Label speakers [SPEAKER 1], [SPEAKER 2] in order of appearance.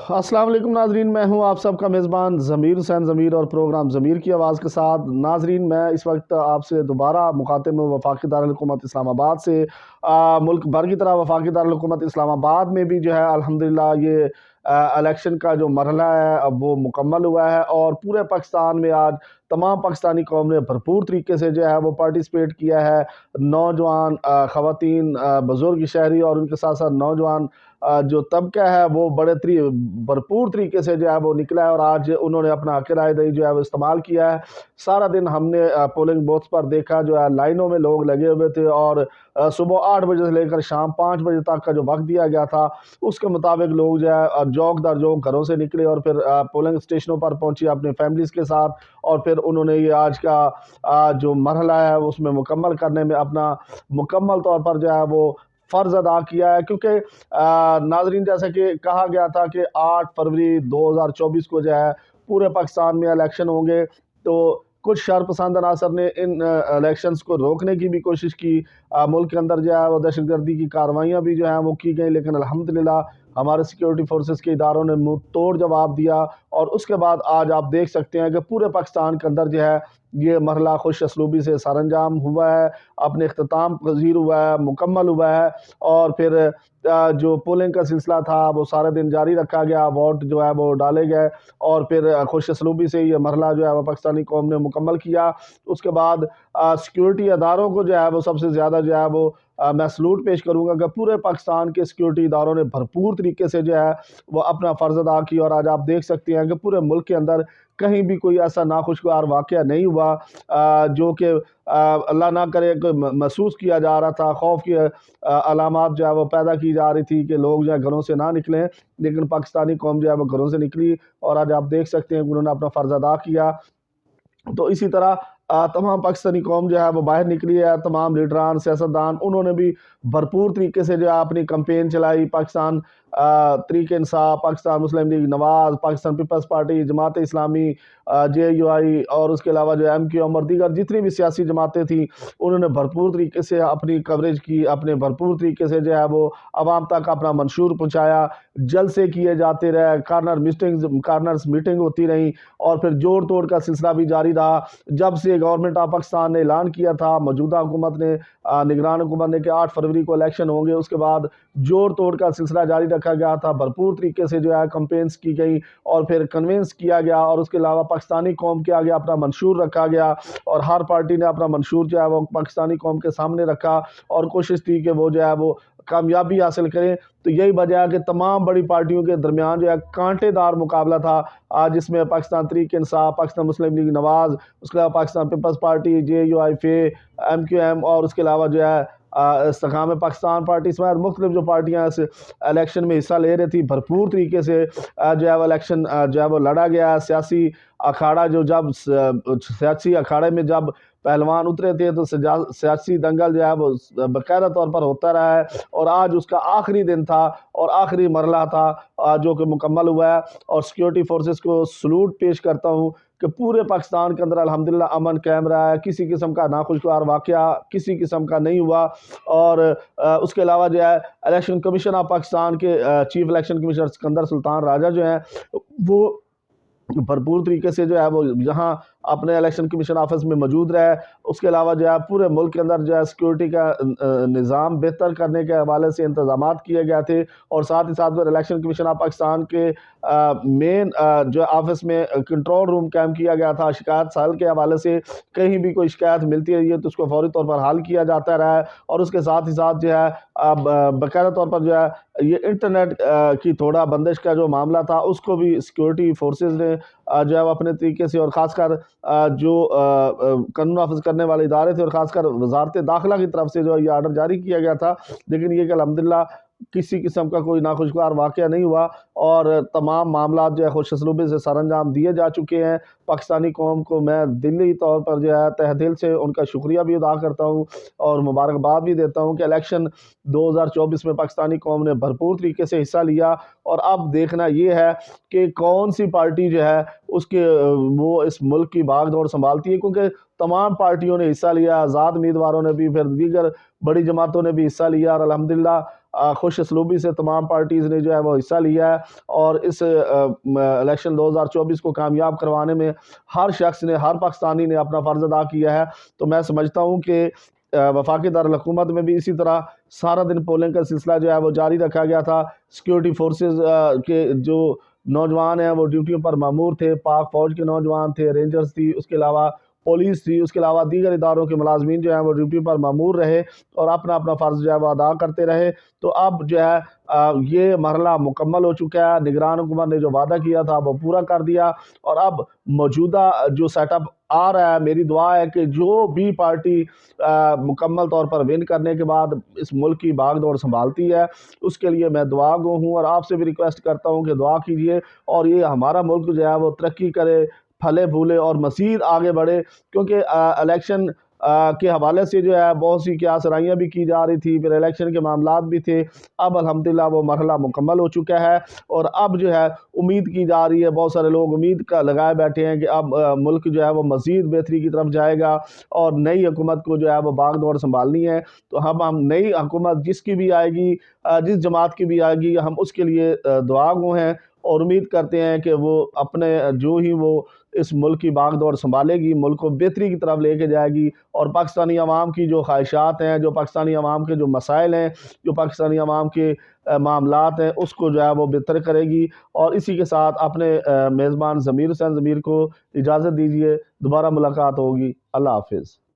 [SPEAKER 1] السلام علیکم ناظرین، میں ہوں آپ سب کا میزبان ضمیر حسین ضمیر اور پروگرام ضمیر کی آواز کے ساتھ۔ ناظرین، میں اس وقت آپ سے دوبارہ مخاطب ہوں وفاقی دارالحکومت اسلام آباد سے۔ ملک بھر کی طرح وفاقی دارالحکومت اسلام آباد میں بھی جو ہے الحمدللہ یہ الیکشن کا جو مرحلہ ہے اب وہ مکمل ہوا ہے، اور پورے پاکستان میں آج تمام پاکستانی قوم نے بھرپور طریقے سے جو ہے وہ پارٹیسپیٹ کیا ہے۔ نوجوان، خواتین، بزرگ شہری اور ان کے ساتھ ساتھ نوجوان جو طبقہ ہے وہ بڑے بھرپور طریقے سے جو ہے وہ نکلا ہے، اور آج انہوں نے اپنا حق رائے دہی جو ہے وہ استعمال کیا ہے۔ سارا دن ہم نے پولنگ بوتھس پر دیکھا جو ہے لائنوں میں لوگ لگے ہوئے تھے، اور صبح 8 بجے سے لے کر شام 5 بجے تک کا جو وقت دیا گیا تھا اس کے مطابق لوگ جو ہے جوک در جوک گھروں سے نکلے اور پھر پولنگ اسٹیشنوں پر پہنچے اپنے فیملیز کے ساتھ، اور پھر انہوں نے یہ آج کا جو مرحلہ ہے اس میں مکمل کرنے میں اپنا مکمل طور پر جو ہے وہ فرض ادا کیا ہے۔ کیونکہ ناظرین، جیسا کہ کہا گیا تھا کہ 8 فروری 2024 کو جو ہے پورے پاکستان میں الیکشن ہوں گے، تو کچھ شر پسند عناصر نے ان الیکشنز کو روکنے کی بھی کوشش کی۔ ملک کے اندر جو ہے وہ دہشت گردی کی کارروائیاں بھی جو ہیں وہ کی گئیں، لیکن الحمدللہ ہمارے سیکیورٹی فورسز کے اداروں نے منہ توڑ جواب دیا، اور اس کے بعد آج آپ دیکھ سکتے ہیں کہ پورے پاکستان کے اندر جو ہے یہ مرحلہ خوش اسلوبی سے سر انجام ہوا ہے، اپنے اختتام پذیر ہوا ہے، مکمل ہوا ہے، اور پھر جو پولنگ کا سلسلہ تھا وہ سارے دن جاری رکھا گیا، ووٹ جو ہے وہ ڈالے گئے، اور پھر خوش اسلوبی سے یہ مرحلہ جو ہے وہ پاکستانی قوم نے مکمل کیا۔ اس کے بعد سیکیورٹی اداروں کو جو ہے وہ سب سے زیادہ جو ہے وہ میں سلوٹ پیش کروں گا کہ پورے پاکستان کے سیکیورٹی اداروں نے بھرپور طریقے سے جو ہے وہ اپنا فرض ادا کیا، اور آج آپ دیکھ سکتے ہیں کہ پورے ملک کے اندر کہیں بھی کوئی ایسا ناخوشگوار واقعہ نہیں ہوا جو کہ اللہ نہ کرے کہ محسوس کیا جا رہا تھا، خوف کی علامات جو ہے وہ پیدا کی جا رہی تھی کہ لوگ جو ہے گھروں سے نہ نکلیں، لیکن پاکستانی قوم جو ہے وہ گھروں سے نکلی، اور آج آپ دیکھ سکتے ہیں کہ انہوں نے اپنا فرض ادا کیا۔ تو اسی طرح تمام پاکستانی قوم جو ہے وہ باہر نکلی ہے، تمام لیڈران، سیاستدان، انہوں نے بھی بھرپور طریقے سے جو ہے اپنی کمپین چلائی۔ پاکستان تحریک انصاف، پاکستان مسلم لیگ نواز، پاکستان پیپلز پارٹی، جماعت اسلامی، JUI، اور اس کے علاوہ جو MQM اور دیگر جتنی بھی سیاسی جماعتیں تھیں انہوں نے بھرپور طریقے سے اپنی کوریج کی، اپنے بھرپور طریقے سے جو ہے وہ عوام تک اپنا منشور پہنچایا، جلسے کیے جاتے رہے، کارنرز میٹنگ ہوتی رہیں، اور پھر جوڑ توڑ کا سلسلہ بھی جاری رہا۔ جب سے گورنمنٹ آف پاکستان نے اعلان کیا تھا، موجودہ حکومت نے، نگران حکومت نے، کہ 8 فروری کو الیکشن ہوں گے، اس کے بعد جوڑ توڑ کا سلسلہ جاری رکھا گیا تھا، بھرپور طریقے سے جو ہے کمپینز کی گئی، اور پھر کنونس کیا گیا، اور اس کے علاوہ پاکستانی قوم کے آگے اپنا منشور رکھا گیا، اور ہر پارٹی نے اپنا منشور جو ہے وہ پاکستانی قوم کے سامنے رکھا، اور کوشش تھی کہ وہ جو ہے وہ کامیابی حاصل کریں۔ تو یہی وجہ ہے کہ تمام بڑی پارٹیوں کے درمیان جو ہے کانٹے دار مقابلہ تھا، جس میں پاکستان تحریک انصاف، پاکستان مسلم لیگ نواز، اس کے علاوہ پاکستان پیپلز پارٹی، JUI، MQM، اور اس کے علاوہ جو ہے استحکام پاکستان پارٹی سمیت مختلف جو پارٹیاں اس الیکشن میں حصہ لے رہی تھی، بھرپور طریقے سے جو ہے وہ الیکشن جو ہے وہ لڑا گیا۔ سیاسی اکھاڑا سیاسی اکھاڑے میں جب پہلوان اترے تھے تو سیاسی دنگل جو ہے وہ باقاعدہ طور پر ہوتا رہا ہے، اور آج اس کا آخری دن تھا اور آخری مرحلہ تھا جو کہ مکمل ہوا ہے، اور سیکیورٹی فورسز کو سلوٹ پیش کرتا ہوں کہ پورے پاکستان کے اندر الحمدللہ امن قائم رہا ہے، کسی قسم کا ناخوشگوار واقعہ کسی قسم کا نہیں ہوا۔ اور اس کے علاوہ جو ہے الیکشن کمیشن آف پاکستان کے چیف الیکشن کمیشنر سکندر سلطان راجہ جو ہیں وہ بھرپور طریقے سے جو ہے وہ یہاں اپنے الیکشن کمیشن آفس میں موجود رہے۔ اس کے علاوہ جو ہے پورے ملک کے اندر جو ہے سیکیورٹی کا نظام بہتر کرنے کے حوالے سے انتظامات کیے گئے تھے، اور ساتھ ہی ساتھ الیکشن کمیشن آف پاکستان کے مین جو آفس میں کنٹرول روم قائم کیا گیا تھا۔ شکایت سائل کے حوالے سے کہیں بھی کوئی شکایت ملتی رہی ہے تو اس کو فوری طور پر حل کیا جاتا رہا ہے، اور اس کے ساتھ ہی ساتھ جو ہے باقاعدہ طور پر جو ہے یہ انٹرنیٹ کی تھوڑا بندش کا جو معاملہ تھا اس کو بھی سیکیورٹی فورسز نے جو ہے وہ اپنے طریقے سے، اور خاص کر جو قانون نافذ کرنے والے ادارے تھے، اور خاص کر وزارت داخلہ کی طرف سے جو یہ آرڈر جاری کیا گیا تھا، لیکن یہ کہ الحمدللہ کسی قسم کا کوئی ناخوشگوار واقعہ نہیں ہوا، اور تمام معاملات جو ہے خوش اسلوبی سے سر انجام دیے جا چکے ہیں۔ پاکستانی قوم کو میں دلی طور پر جو ہے تہ دل سے ان کا شکریہ بھی ادا کرتا ہوں، اور مبارکباد بھی دیتا ہوں کہ الیکشن 2024 میں پاکستانی قوم نے بھرپور طریقے سے حصہ لیا، اور اب دیکھنا یہ ہے کہ کون سی پارٹی جو ہے وہ اس ملک کی بھاگ دوڑ سنبھالتی ہے، کیونکہ تمام پارٹیوں نے حصہ لیا، آزاد امیدواروں نے بھی، پھر دیگر بڑی جماعتوں نے بھی حصہ لیا، اور الحمدللہ خوش اسلوبی سے تمام پارٹیز نے جو ہے وہ حصہ لیا ہے، اور اس الیکشن 2024 کو کامیاب کروانے میں ہر شخص نے، ہر پاکستانی نے اپنا فرض ادا کیا ہے۔ تو میں سمجھتا ہوں کہ وفاقی دارالحکومت میں بھی اسی طرح سارا دن پولنگ کا سلسلہ جو ہے وہ جاری رکھا گیا تھا۔ سیکیورٹی فورسز کے جو نوجوان ہیں وہ ڈیوٹیوں پر مامور تھے، پاک فوج کے نوجوان تھے، رینجرز تھی، اس کے علاوہ پولیس تھی، اس کے علاوہ دیگر اداروں کے ملازمین جو ہیں وہ ڈیوٹی پر مامور رہے اور اپنا اپنا فرض جو ہے وہ ادا کرتے رہے۔ تو اب جو ہے یہ مرحلہ مکمل ہو چکا ہے۔ نگران حکومت نے جو وعدہ کیا تھا وہ پورا کر دیا، اور اب موجودہ جو سیٹ اپ آ رہا ہے، میری دعا ہے کہ جو بھی پارٹی مکمل طور پر ون کرنے کے بعد اس ملک کی باغ دوڑ سنبھالتی ہے، اس کے لیے میں دعا گو ہوں، اور آپ سے بھی ریکویسٹ کرتا ہوں کہ دعا کیجئے، اور یہ ہمارا ملک جو ہے وہ ترقی کرے، پھلے پھولے اور مزید آگے بڑھے، کیونکہ الیکشن کے حوالے سے جو ہے بہت سی کیا سرائیاں بھی کی جا رہی تھی، پھر الیکشن کے معاملات بھی تھے۔ اب الحمدللہ وہ مرحلہ مکمل ہو چکا ہے، اور اب جو ہے امید کی جا رہی ہے، بہت سارے لوگ امید کا لگائے بیٹھے ہیں کہ اب ملک جو ہے وہ مزید بہتری کی طرف جائے گا، اور نئی حکومت کو جو ہے وہ باغ دوڑ سنبھالنی ہے۔ تو ہم نئی حکومت جس کی بھی آئے گی، جس جماعت کی بھی آئے گی، ہم اس کے لیے دعا گو ہیں، اور امید کرتے ہیں کہ وہ اپنے جو ہی وہ اس ملک کی باغ دوڑ سنبھالے گی، ملک کو بہتری کی طرف لے کے جائے گی، اور پاکستانی عوام کی جو خواہشات ہیں، جو پاکستانی عوام کے جو مسائل ہیں، جو پاکستانی عوام کے معاملات ہیں، اس کو جو ہے وہ بہتر کرے گی۔ اور اسی کے ساتھ اپنے میزبان ضمیر حسین ضمیر کو اجازت دیجیے، دوبارہ ملاقات ہوگی۔ اللہ حافظ۔